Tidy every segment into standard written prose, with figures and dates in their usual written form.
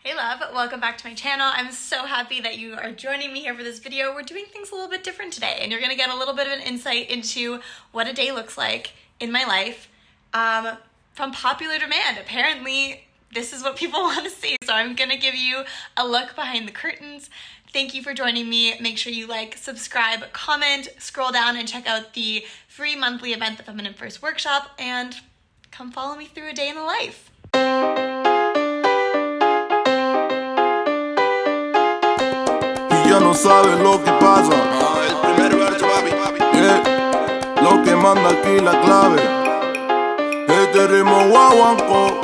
Hey love, welcome back to my channel. I'm so happy that you are joining me here for this video. We're doing things a little bit different today, and you're gonna get a little bit of an insight into what a day looks like in my life from popular demand. Apparently, this is what people want to see, so I'm gonna give you a look behind the curtains. Thank you for joining me. Make sure you like, subscribe, comment, scroll down and check out the free monthly event, the Feminine First Workshop, and come follow me through a day in the life. Ya no sabes lo que pasa. El primer verso, papi. Yeah. Lo que manda aquí la clave. Este ritmo guaguanco.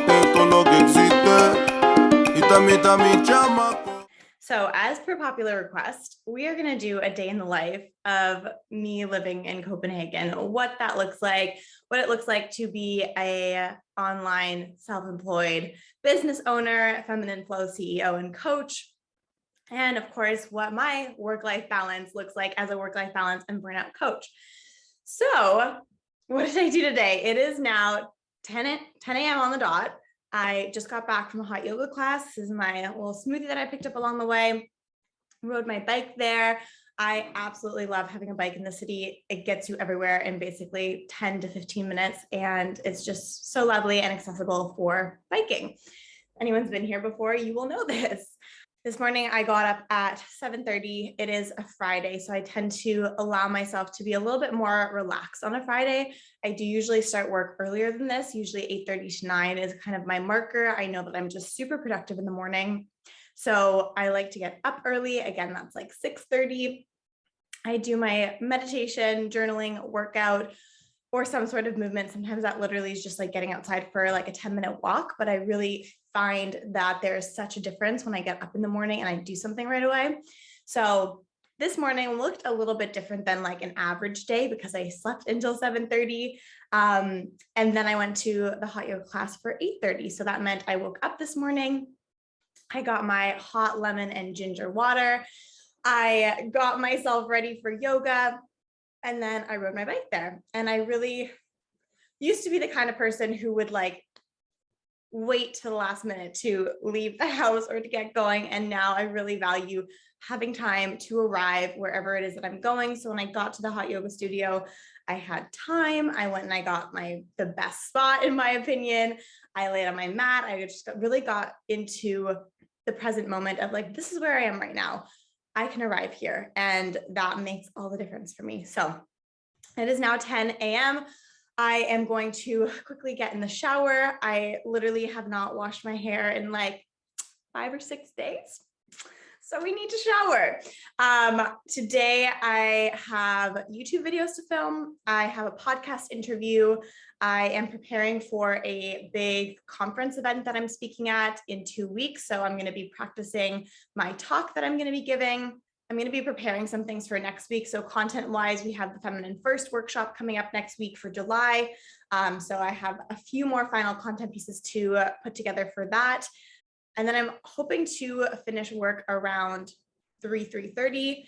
Esto es lo que existe. Y también mi chamaco. So as per popular request, we are going to do a day in the life of me living in Copenhagen, what that looks like, what it looks like to be a online self-employed business owner, Feminine Flow CEO and coach. And of course, what my work-life balance looks like as a work-life balance and burnout coach. So what did I do today? It is now 10 a.m. on the dot. I just got back from a hot yoga class. This is my little smoothie that I picked up along the way. Rode my bike there. I absolutely love having a bike in the city. It gets you everywhere in basically 10 to 15 minutes. And it's just so lovely and accessible for biking. If anyone's been here before, you will know this. This morning, I got up at 7:30. It is a Friday, so I tend to allow myself to be a little bit more relaxed on a Friday. I do usually start work earlier than this. Usually 8:30 to 9 is kind of my marker. I know that I'm just super productive in the morning. So I like to get up early. Again, that's like 6:30. I do my meditation, journaling, workout, or some sort of movement. Sometimes that literally is just like getting outside for like a 10-minute walk, but I really find that there's such a difference when I get up in the morning and I do something right away. So this morning looked a little bit different than like an average day because I slept until 7:30. And then I went to the hot yoga class for 8:30. So that meant I woke up this morning. I got my hot lemon and ginger water. I got myself ready for yoga. And then I rode my bike there. And I really used to be the kind of person who would like wait to the last minute to leave the house or to get going. And now I really value having time to arrive wherever it is that I'm going. So when I got to the hot yoga studio, I had time. I went and I got the best spot, in my opinion. I laid on my mat. I just really got into the present moment of like, this is where I am right now. I can arrive here, and that makes all the difference for me. So it is now 10 a.m. I am going to quickly get in the shower. I literally have not washed my hair in like 5 or 6 days. So we need to shower. Today I have YouTube videos to film. I have a podcast interview. I am preparing for a big conference event that I'm speaking at in 2 weeks. So I'm going to be practicing my talk that I'm going to be giving. I'm going to be preparing some things for next week. So content-wise, we have the Feminine First Workshop coming up next week for July. So I have a few more final content pieces to put together for that. And then I'm hoping to finish work around 3:30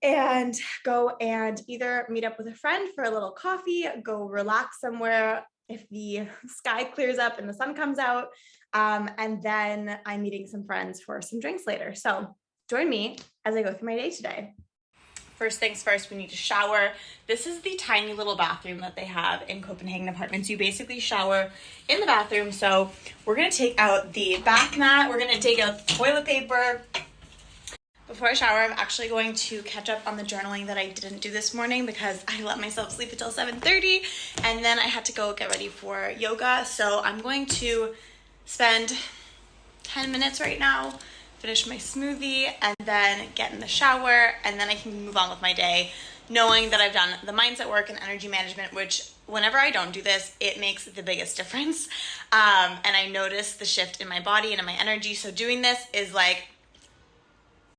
and go and either meet up with a friend for a little coffee, go relax somewhere if the sky clears up and the sun comes out. And then I'm meeting some friends for some drinks later. So join me as I go through my day today. First things first, we need to shower. This is the tiny little bathroom that they have in Copenhagen apartments. You basically shower in the bathroom. So we're gonna take out the bath mat. We're gonna take out the toilet paper. Before I shower, I'm actually going to catch up on the journaling that I didn't do this morning because I let myself sleep until 7:30 and then I had to go get ready for yoga. So I'm going to spend 10 minutes right now, finish my smoothie, and then get in the shower, and then I can move on with my day, knowing that I've done the mindset work and energy management, which whenever I don't do this, it makes the biggest difference. And I notice the shift in my body and in my energy. So doing this is like,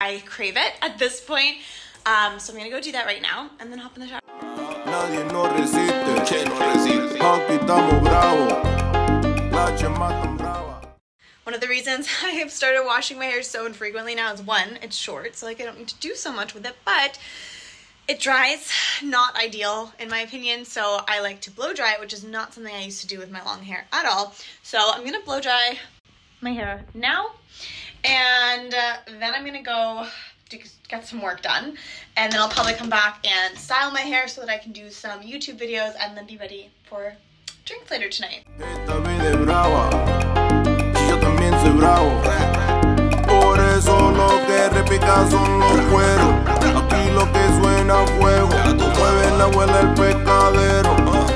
I crave it at this point. So I'm gonna go do that right now and then hop in the shower. Nadie no resiste. Que no resiste. Aquí estamos bravos. La chema tan brava. One of the reasons I have started washing my hair so infrequently now is one, it's short, so like I don't need to do so much with it, but it dries not ideal in my opinion. So I like to blow dry it, which is not something I used to do with my long hair at all. So I'm gonna blow dry my hair now, and then I'm gonna go to get some work done, and then I'll probably come back and style my hair so that I can do some YouTube videos and then be ready for drinks later tonight. Esta vida es brava, y yo también soy bravo. Por eso lo que repica son los cueros. Aquí lo que suena fuego. Mueve la abuela el pescadero.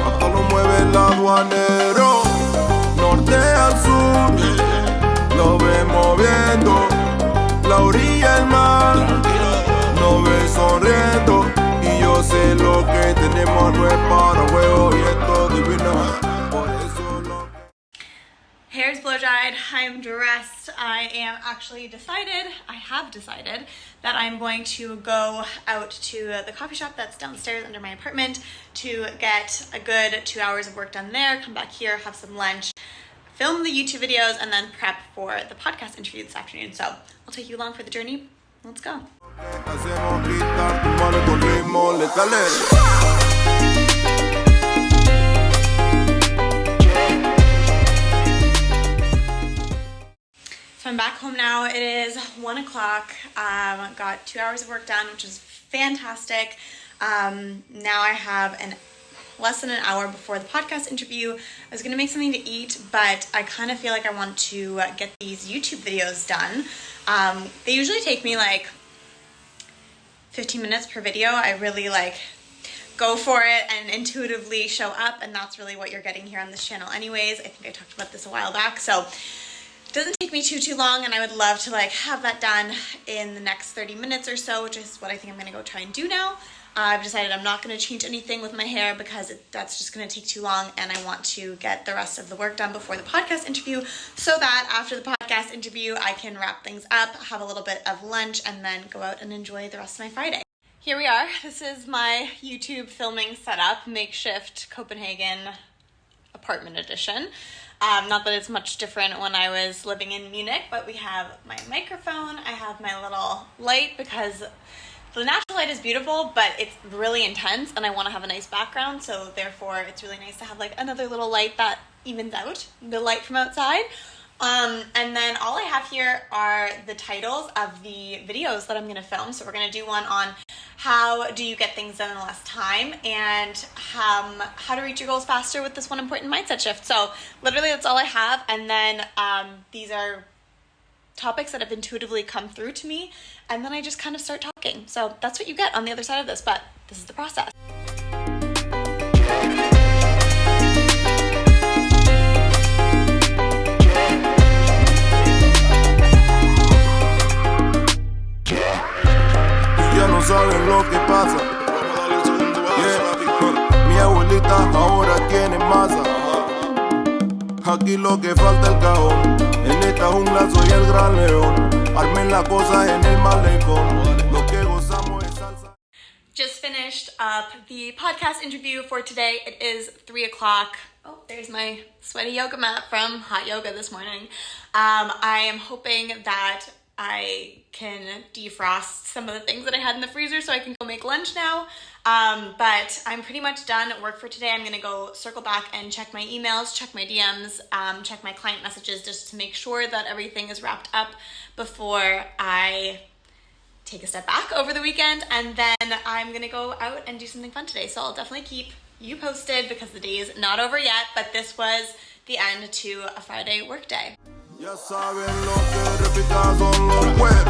Hasta lo mueve el aduanero. Norte al sur, lo ves moviendo. La orilla el mar, no ves sonriendo. Y yo sé lo que tenemos no es para juego. Y esto divina. Por eso lo que... Hair's blow dried, I'm dressed. I have decided that I'm going to go out to the coffee shop that's downstairs under my apartment to get a good 2 hours of work done there, come back here, have some lunch, film the YouTube videos, and then prep for the podcast interview this afternoon. So I'll take you along for the journey. Let's go. So I'm back home now. It is 1 o'clock. Got 2 hours of work done, which is fantastic. Now I have less than an hour before the podcast interview. I was gonna make something to eat, but I kind of feel like I want to get these YouTube videos done. They usually take me like 15 minutes per video. I really go for it and intuitively show up, and that's really what you're getting here on this channel anyways. I think I talked about this a while back, so it doesn't take me too long, and I would love to have that done in the next 30 minutes or so, which is what I think I'm gonna go try and do now. I've decided I'm not gonna change anything with my hair because that's just gonna take too long, and I want to get the rest of the work done before the podcast interview so that after the podcast interview I can wrap things up, have a little bit of lunch, and then go out and enjoy the rest of my Friday. Here we are. This is my YouTube filming setup, makeshift Copenhagen apartment edition. Not that it's much different when I was living in Munich, but we have my microphone, I have my little light, because the natural light is beautiful, but it's really intense and I want to have a nice background, so therefore it's really nice to have another little light that evens out the light from outside. And then all I have here are the titles of the videos that I'm going to film. So we're going to do one on how do you get things done in less time, and how to reach your goals faster with this one important mindset shift. So literally that's all I have. And then these are topics that have intuitively come through to me, and then I just kind of start talking. So that's what you get on the other side of this, but this is the process. No saben lo que pasa. Mi abuelita ahora tiene masa. Aquí lo que falta el cajón. En esta jungla soy el gran león. Armen las cosas en el malecón. Lo que gozamos es salsa. Just finished up the podcast interview for today. It is 3 o'clock. Oh, there's my sweaty yoga mat from hot yoga this morning. I am hoping that I can defrost some of the things that I had in the freezer so I can go make lunch now. But I'm pretty much done at work for today. I'm gonna go circle back and check my emails, check my DMs, check my client messages, just to make sure that everything is wrapped up before I take a step back over the weekend. And then I'm gonna go out and do something fun today. So I'll definitely keep you posted because the day is not over yet, but this was the end to a Friday work day. Ya saben lo que repica son los cueros.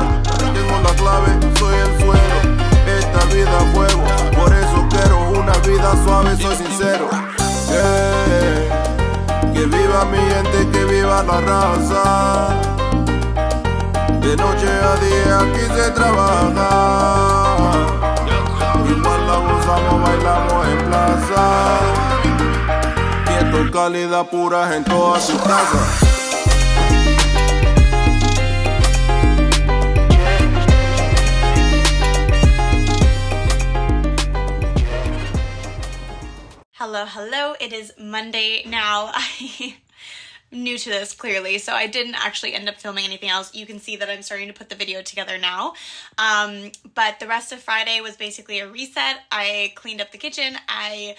Tengo la clave, soy el suelo. Esta vida es fuego, por eso quiero una vida suave, soy sincero. Que viva mi gente, que viva la raza. De noche a día aquí se trabaja. Igual la gozamos, bailamos en plaza. Y esto es calidad pura en todas sus casas. Hello, it is Monday now. I'm new to this clearly, so I didn't actually end up filming anything else. You can see that I'm starting to put the video together now. But the rest of Friday was basically a reset. I cleaned up the kitchen. I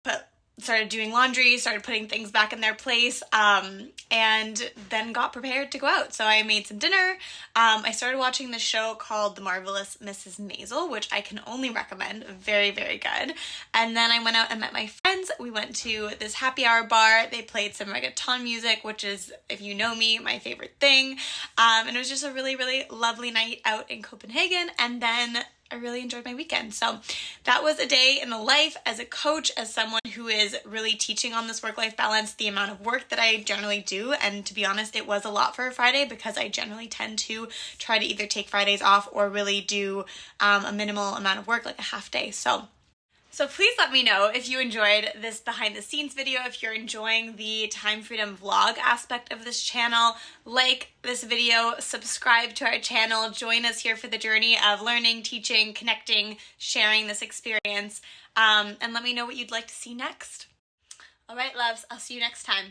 put started doing laundry, started putting things back in their place, and then got prepared to go out. So I made some dinner. I started watching this show called The Marvelous Mrs. Maisel, which I can only recommend. Very, very good. And then I went out and met my friends. We went to this happy hour bar. They played some reggaeton music, which is, if you know me, my favorite thing. And it was just a really, really lovely night out in Copenhagen. And then I really enjoyed my weekend. So that was a day in the life as a coach, as someone who is really teaching on this work-life balance, the amount of work that I generally do. And to be honest, it was a lot for a Friday because I generally tend to try to either take Fridays off or really do a minimal amount of work, like a half day. So please let me know if you enjoyed this behind the scenes video, if you're enjoying the time freedom vlog aspect of this channel. Like this video, subscribe to our channel, join us here for the journey of learning, teaching, connecting, sharing this experience, and let me know what you'd like to see next. All right, loves, I'll see you next time.